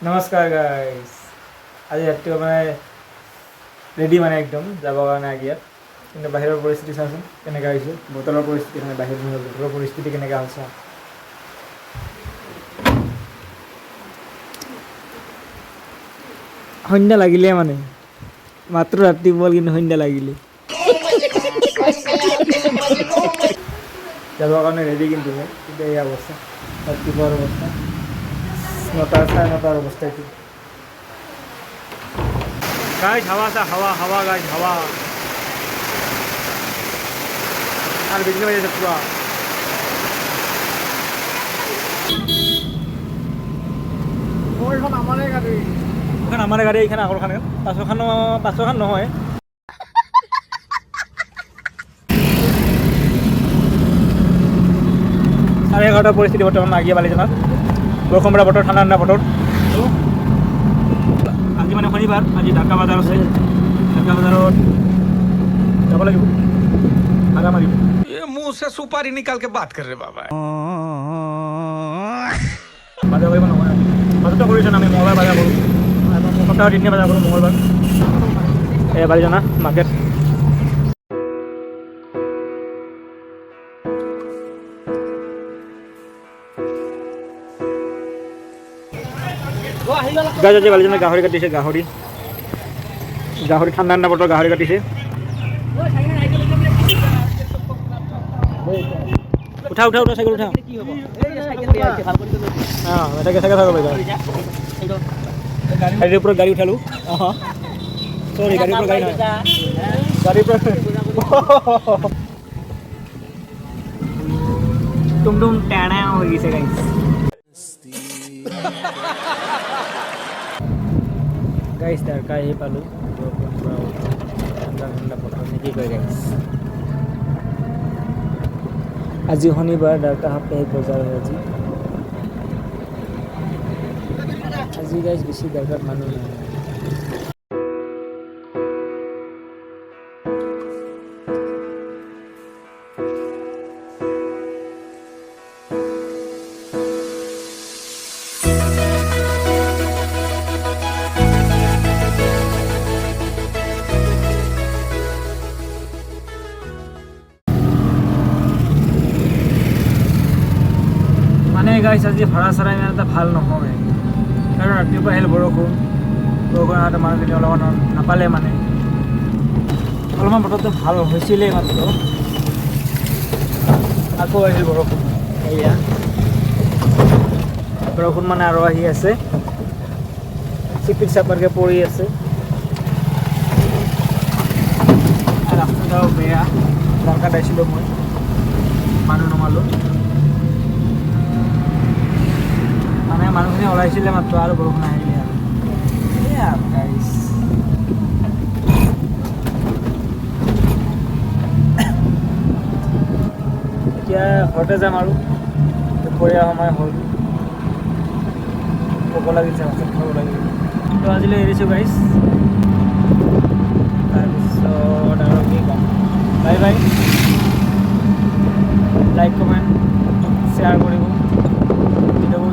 नमस्कार गाइस आज राति मैं रेडी मैं एकदम जाबार कारण आगे कि बाहर परिस्थिति चाचोन के बतलर परिस्थिति मैं बाहर बतलर परिस्थिति के चा सन्ध्या लगिले माने मात्र रातिपुवा कि सन्ध्या लगिले जाबार कारण रेडी कि अवस्था रातिपुवार अवस्था 9टा साढ़े 9टार अवस्था ये गाइस हवा सा हवा गाइस हवा और बिजली वजह से पूरा हमारे गाड़ी ये आगर खान पाँच खान नए साढ़े 11टार परिस्थिति बर्तमान आगे बालिजाना बरखुण बरा बतर ठंडा ठंडा बतर आज मैं शनिवार आज ढाका बाजार आछे ढाका बाजारत যাব লাগিব भाड़ा मारिब ये मुंह से सुपारी निकाल के बात कर रहे बाबा बाजार करिब নহয় बाजार करिछन आमी मंगलबार बाजार करूँ सप्ताह 3 दिन बाजार करूँ मंगलबार ए बालिजाना मार्केट गाज आज बालिजाना गाहरी काटिसे गाहरी गाहरी ठंडा ठंडा बतर गाहरी काटिसे उठा उठा उठा साइकेल उठा हाँ এটা কেসা কেসা করবে গাড়ির উপর গাড়ি উঠালো সরি গাড়ির উপর গাড়ি না গাড়ির উপর টুমটুম টানা হয়ে গেছে গাইস गाइस दरकार ही पालू ठंडा ठंडा बतर निकी कय गाइस आज शनिवार दारका साप्ताहिक बजार है आज गाइस बेसि दारकार मानुह नाय गाइस आज भाड़ा सारा इमान এটা ভাল নহয় কাৰণ ৰাতিপুৱা আহিল বৰষুণ আহোঁতে মানুহখিনি অলপমান নাপালে মানে অলপমান বতৰটো ভাল হৈছিলে মাত্ৰ আকৌ আহিল বৰষুণ এয়া বৰষুণ মানে আৰু আহি আছে চিপিট চাপাৰকে পৰি আছে আৰু ৰাস্তাও বেয়া দৰকাৰ পাইছিলোঁ মই মানুহ নমালোঁ মানুহখিনি ওলাইছিলে মাত্ৰ আৰু বৰষুণ আহিলে আৰু গাইছ এতিয়া ঘৰতে যাম আৰু দুপৰীয়া সময় হ'ল ভোক লাগিছে ভাত খাব লাগিব তো আজিলৈ এৰিছোঁ গাইছ তাৰপিছত আৰু কি ক'ম bye bye like comment share কৰিব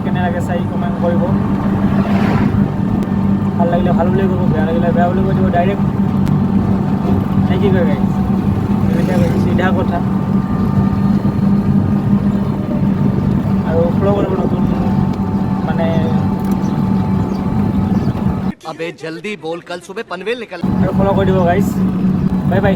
কেনে লাগে চাই কমেণ্ট কৰিব ভাল লাগিলে ভাল বুলি ক'ব বেয়া লাগিলে বেয়া বুলি কৈ দিব ডাইৰেক্ট নে কি কয় গাইছ এতিয়া চিধা কথা আৰু ফ'ল' কৰিব নতুন মানে अबे जल्दी बोल कल सुबह पनवेल निकल আৰু ফ'ল' কৰি দিব গাইছ বাই বাই